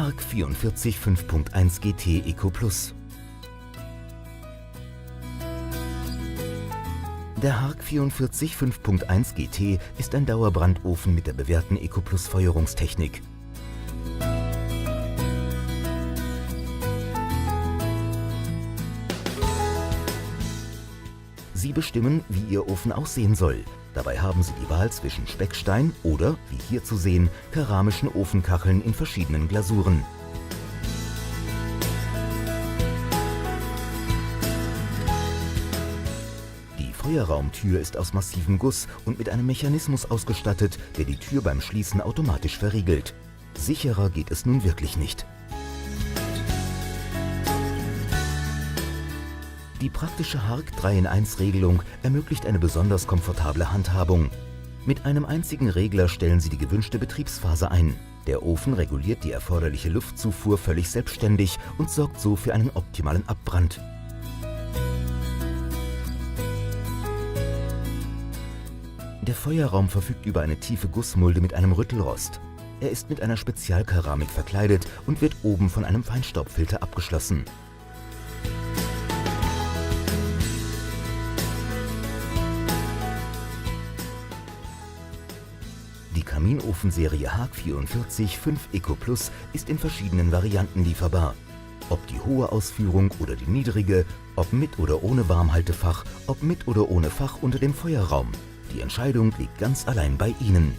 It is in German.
HARC 44 5.1 GT Eco Plus. Der HARC 44 5.1 GT ist ein Dauerbrandofen mit der bewährten Eco Plus Feuerungstechnik. Sie bestimmen, wie Ihr Ofen aussehen soll. Dabei haben Sie die Wahl zwischen Speckstein oder, wie hier zu sehen, keramischen Ofenkacheln in verschiedenen Glasuren. Die Feuerraumtür ist aus massivem Guss und mit einem Mechanismus ausgestattet, der die Tür beim Schließen automatisch verriegelt. Sicherer geht es nun wirklich nicht. Die praktische HARC 3-in-1-Regelung ermöglicht eine besonders komfortable Handhabung. Mit einem einzigen Regler stellen Sie die gewünschte Betriebsphase ein. Der Ofen reguliert die erforderliche Luftzufuhr völlig selbstständig und sorgt so für einen optimalen Abbrand. Der Feuerraum verfügt über eine tiefe Gussmulde mit einem Rüttelrost. Er ist mit einer Spezialkeramik verkleidet und wird oben von einem Feinstaubfilter abgeschlossen. Die Kaminofenserie HARC 44 5 Eco Plus ist in verschiedenen Varianten lieferbar. Ob die hohe Ausführung oder die niedrige, ob mit oder ohne Warmhaltefach, ob mit oder ohne Fach unter dem Feuerraum. Die Entscheidung liegt ganz allein bei Ihnen.